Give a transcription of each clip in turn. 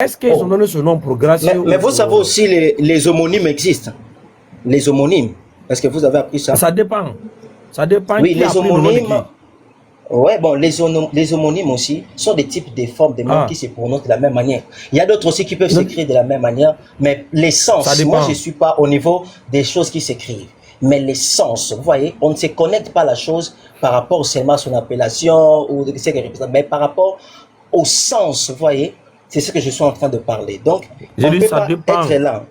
Est-ce qu'ils ont donné ce nom pour grâce Mais vous savez aussi, les homonymes existent. Les homonymes. Est-ce que vous avez appris ça? Ça dépend. Ça dépend. Oui, les homonymes. Ouais, bon, les homonymes aussi sont des types de formes de noms qui se prononcent de la même manière. Il y a d'autres aussi qui peuvent s'écrire de la même manière, mais l'essence, moi je ne suis pas au niveau des choses qui s'écrivent. Mais l'essence, vous voyez, on ne se connecte pas à la chose par rapport seulement à son appellation ou ce qu'elle représente, mais par rapport au sens, vous voyez, c'est ce que je suis en train de parler. Donc, on ne peut pas être là.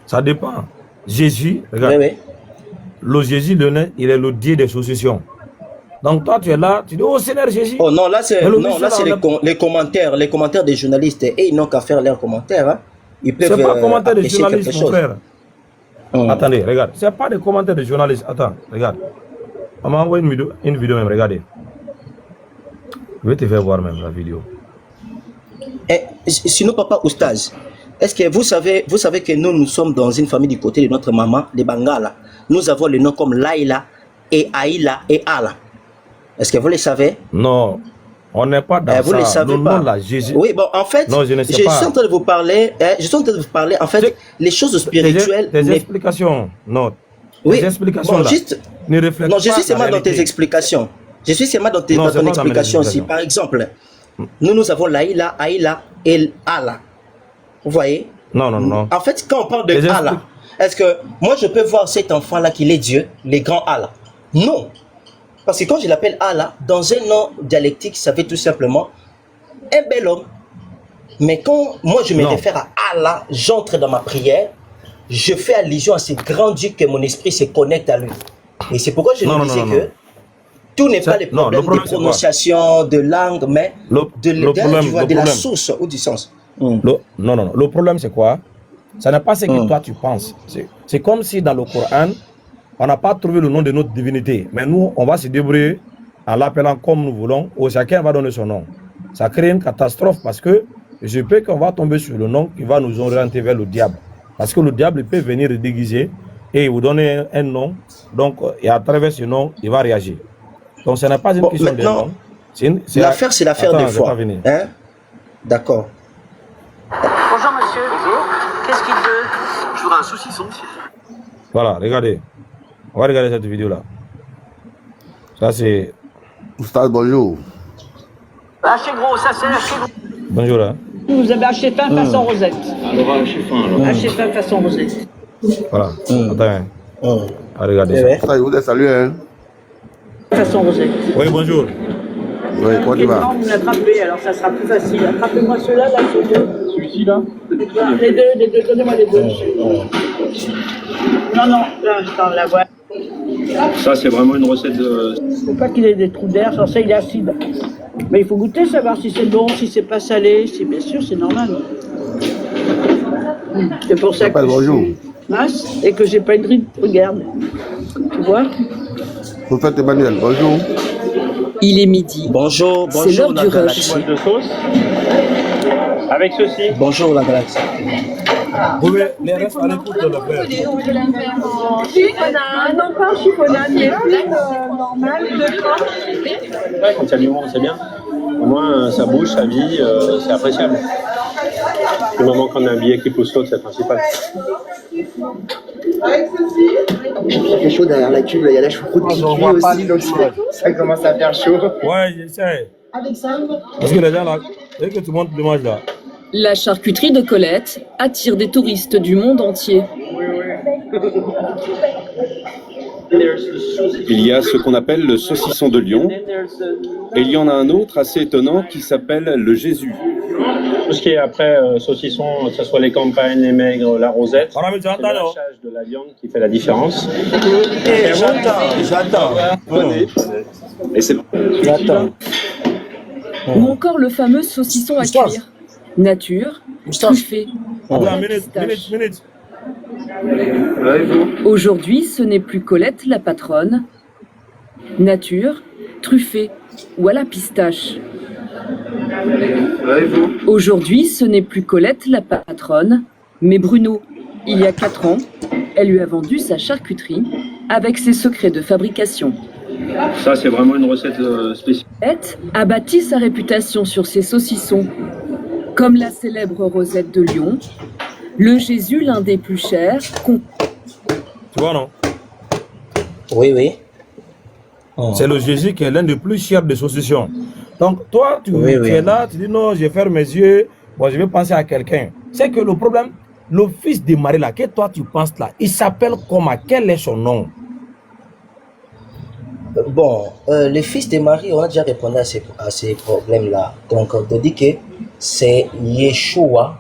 Ça dépend. Jésus, regarde, le Jésus, il est le Dieu des successions. Donc toi, tu es là, tu dis, oh Seigneur Jésus. Oh non, là c'est les commentaires des journalistes. Et ils n'ont qu'à faire leurs commentaires. Hein. Ils peuvent c'est pas commentaires des journalistes, mon frère. Attendez, regarde. C'est pas des commentaires des journalistes. Attends, regarde. On m'a envoyé une vidéo même, regardez. Je vais te faire voir même la vidéo. Sinon, papa Oustaz, est-ce que vous savez que nous sommes dans une famille du côté de notre maman, les Bangala. Nous avons les noms comme Laïla et Aïla et Ala. Est-ce que vous le savez? Non, on n'est pas dans vous ça. Le savez le pas. Nom, là, Jésus. Oui, bon, en fait, non, je ne sais pas. suis en train de vous parler, en fait, les choses spirituelles. Tes explications, non. Oui, tes explications bon, là, juste, ne reflètent non, je pas suis seulement dans tes explications. Je suis seulement dans ton explication aussi. Par exemple, nous avons Laïla, Aïla et Ala. Vous voyez? Non, non, non. En fait, quand on parle de Allah, est-ce que moi je peux voir cet enfant-là qu'il est Dieu, les grands Allah? Non. Parce que quand je l'appelle Allah, dans un nom dialectique, ça fait tout simplement un bel homme. Mais quand moi je me réfère à Allah, j'entre dans ma prière, je fais allusion à ce grand Dieu que mon esprit se connecte à lui. Et c'est pourquoi je disais que tout n'est pas le problème de prononciation, de langue, mais de la source ou du sens. Non. Le problème, c'est quoi? Ça n'est pas ce que toi, tu penses. C'est comme si dans le Coran, on n'a pas trouvé le nom de notre divinité. Mais nous, on va se débrouiller en l'appelant comme nous voulons, ou chacun va donner son nom. Ça crée une catastrophe parce que je peux qu'on va tomber sur le nom qui va nous orienter vers le diable. Parce que le diable peut venir déguiser et vous donner un nom. Donc, et à travers ce nom, il va réagir. Donc, ce n'est pas une question de nom. L'affaire, c'est l'affaire des fois. Hein? D'accord. Bonjour monsieur. Bonjour. Qu'est-ce qu'il veut? Je voudrais un saucisson. Voilà, regardez. On va regarder cette vidéo là. Ça c'est... Oustaz, bonjour. Haché gros, ça c'est haché gros. Bonjour là. Vous avez acheté fin façon rosette. Alors haché fin alors. Haché fin façon rosette. Voilà. Attends. Regardez ça. Ça, je voudrais saluer. Hein. Façon rosette. Oui, bonjour. Oui, comment tu vas? Vous l'attrapez, alors ça sera plus facile. Attrapez-moi ceux-là, là, ceux deux. Celui-ci là? Les deux, donnez-moi les deux. Non, là, dans la boîte. Ça, c'est vraiment une recette de... Il ne faut pas qu'il ait des trous d'air, sans ça, il est acide. Mais il faut goûter, savoir si c'est bon, si c'est pas salé. Si, bien sûr, c'est normal. C'est pour ça que je suis mince et que j'ai pas une ride. Regarde. Tu vois? Vous faites Emmanuel, bonjour. Il est midi. Bonjour, c'est l'heure du rush. De sauce avec ceci. Bonjour la galaxie. Oui, les restes à l'écoute de le faire. Non, pas chiffonnade, mais plus normal. Ouais, quand il y a du monde, c'est bien. Au moins, ça bouge, ça vit, c'est appréciable. Du moment qu'on a un billet qui pousse l'autre, c'est le principal. Il fait chaud derrière la cuve, il y a la choucroute qui cuit aussi, donc ça commence à faire chaud. Ouais, j'essaie. Parce que les gens là, dès que tu montes l'image là. La charcuterie de Colette attire des touristes du monde entier. Il y a ce qu'on appelle le saucisson de Lyon, et il y en a un autre assez étonnant qui s'appelle le Jésus. Tout ce qui est après saucisson, que ce soit les campagnes, les maigres, la rosette, c'est le lâchage de la viande qui fait la différence. J'attends. Et c'est... J'attends. Ou encore le fameux saucisson à cuire. Nature, truffé. Minute. Aujourd'hui, ce n'est plus Colette la patronne. Nature, truffé ou à la pistache. Aujourd'hui, ce n'est plus Colette la patronne, mais Bruno. Il y a 4 ans, elle lui a vendu sa charcuterie avec ses secrets de fabrication. Ça, c'est vraiment une recette spéciale. Colette a bâti sa réputation sur ses saucissons. Comme la célèbre Rosette de Lyon, le Jésus l'un des plus chers. Tu vois, non? Oui, oui. C'est le Jésus qui est l'un des plus chers des saucissons. Donc, toi, tu es là, tu dis non, je vais faire mes yeux, bon, je vais penser à quelqu'un. C'est que le problème, le fils de Marie là, que toi tu penses là, il s'appelle comment? Quel est son nom? Bon, le fils de Marie, on a déjà répondu à ces problèmes-là. Donc, on te dit que c'est Yeshua,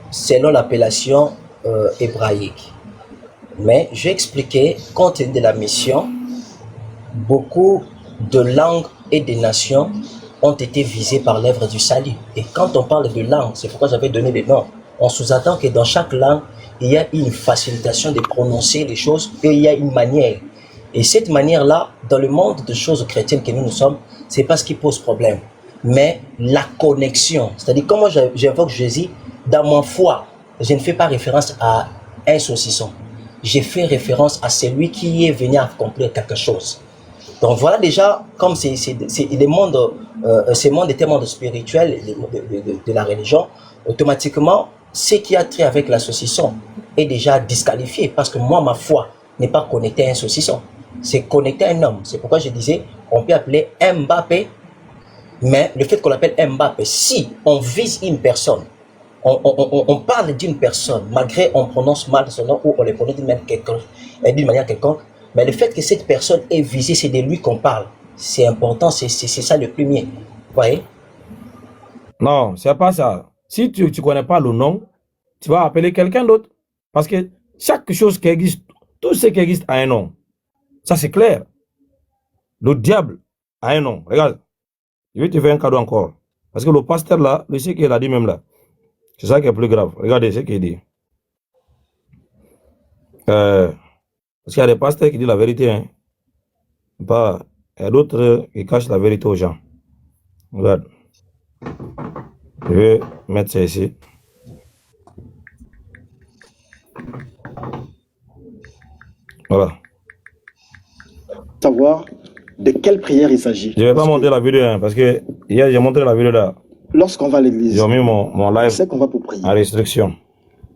selon l'appellation hébraïque. Mais j'ai expliqué, compte tenu de la mission, beaucoup de langues et de nations ont été visées par l'œuvre du salut. Et quand on parle de langue, c'est pourquoi j'avais donné les noms. On sous-entend que dans chaque langue, il y a une facilitation de prononcer les choses et il y a une manière. Et cette manière-là, dans le monde de choses chrétiennes que nous sommes, c'est pas ce qui pose problème. Mais la connexion, c'est-à-dire comment j'invoque Jésus, dans mon foi, je ne fais pas référence à un saucisson. J'ai fait référence à celui qui est venu accomplir quelque chose. Donc voilà déjà, comme les mondes, ces mondes étaient mondes spirituels de la religion, automatiquement, ce qui a trait avec la saucisson est déjà disqualifié parce que moi, ma foi n'est pas connectée à un saucisson. C'est connecté à un homme. C'est pourquoi je disais, on peut appeler Mbappé, mais le fait qu'on l'appelle Mbappé, si on vise une personne, on parle d'une personne, malgré on prononce mal son nom ou on le prononce d'une manière quelconque, mais le fait que cette personne est visée, c'est de lui qu'on parle. C'est important, c'est ça le premier. Vous voyez? Non, c'est pas ça. Si tu ne connais pas le nom, tu vas appeler quelqu'un d'autre. Parce que chaque chose qui existe, tout ce qui existe a un nom. Ça, c'est clair. Le diable a un nom. Regarde, je vais te faire un cadeau encore. Parce que le pasteur là, le ce qu'il a dit même là, c'est ça qui est plus grave. Regardez ce qu'il dit. Parce qu'il y a des pasteurs qui disent la vérité. Hein. Il y a d'autres qui cachent la vérité aux gens. Regarde. Je vais mettre ça ici. Voilà. Savoir de quelle prière il s'agit. Je ne vais pas montrer la vidéo, hein, parce que hier j'ai montré la vidéo là. Lorsqu'on va à l'église, j'ai mis mon live c'est qu'on va pour prier. en restriction.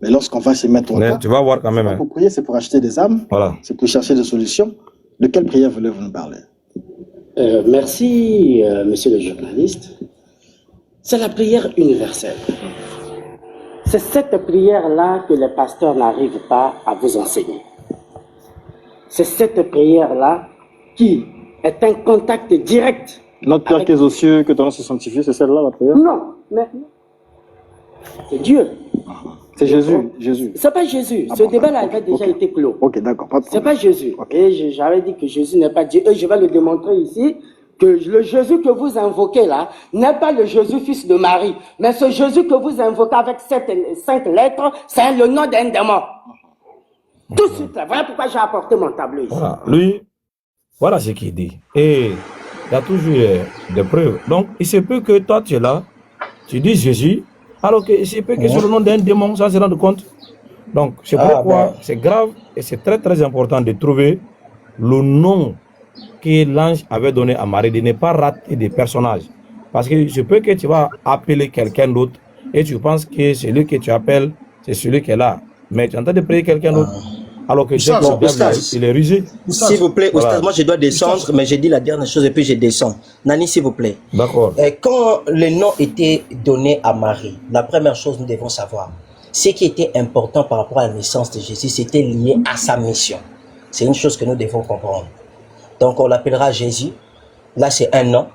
Mais lorsqu'on va se mettre en tu vas voir quand même. Hein. Pour prier, c'est pour acheter des âmes. Voilà. C'est pour chercher des solutions. De quelle prière voulez-vous nous parler? Merci, monsieur le journaliste. C'est la prière universelle. C'est cette prière-là que les pasteurs n'arrivent pas à vous enseigner. C'est cette prière-là qui est un contact direct. Notre Père qui es aux cieux, que ton nom se sanctifie, c'est celle-là la prière? Non, mais c'est Dieu. C'est Jésus. Jésus. C'est pas Jésus. Ce débat-là avait déjà été clos. Ok, d'accord. C'est pas Jésus. Et j'avais dit que Jésus n'est pas Dieu. Et je vais le démontrer ici que le Jésus que vous invoquez là n'est pas le Jésus fils de Marie, mais ce Jésus que vous invoquez avec cette 5 lettres, c'est le nom d'un démon. Tout de suite, voilà pourquoi j'ai apporté mon tableau ici. Voilà, lui, voilà ce qu'il dit. Et il y a toujours des preuves. Donc, il se peut que toi, tu es là, tu dis Jésus, alors qu'il se peut que c'est le nom d'un démon, ça se rend compte. Donc, c'est pourquoi c'est grave et c'est très très important de trouver le nom que l'ange avait donné à Marie, de ne pas rater des personnages. Parce que je peux que tu vas appeler quelqu'un d'autre et tu penses que celui que tu appelles, c'est celui qui est là. Mais tu es en train de prier quelqu'un d'autre. Alors que il est rusé. S'il vous plaît, Oustaz, moi je dois descendre, mais j'ai dit la dernière chose et puis je descends. Nani, s'il vous plaît. D'accord. Quand le nom était donné à Marie, la première chose nous devons savoir, ce qui était important par rapport à la naissance de Jésus, c'était lié à sa mission. C'est une chose que nous devons comprendre. Donc on l'appellera Jésus. Là c'est un nom,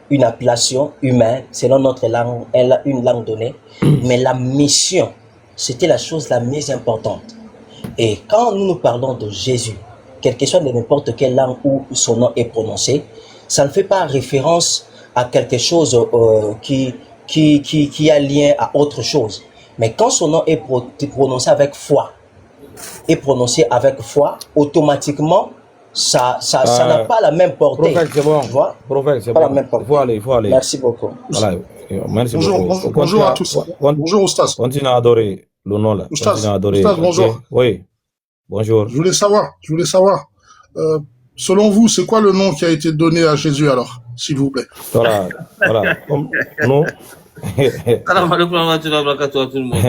une appellation humaine, selon notre langue, une langue donnée. Mais la mission, c'était la chose la plus importante. Et quand nous parlons de Jésus, quelle que soit de n'importe quelle langue où son nom est prononcé, ça ne fait pas référence à quelque chose qui a lien à autre chose. Mais quand son nom est prononcé avec foi, automatiquement, ça n'a pas la même portée. Prophète, c'est bon. Prophète, c'est bon. Il faut aller. Merci beaucoup. Voilà. Merci beaucoup. Bonjour à tous. Bonjour, Oustaz. Continue à adorer le nom là. Oustaz, bonjour. Oui. Bonjour. Je voulais savoir, selon vous, c'est quoi le nom qui a été donné à Jésus alors, s'il vous plaît? Voilà. Comme nous, Salam alaikum wa rahmatullahi wa barakatuh à tout le monde.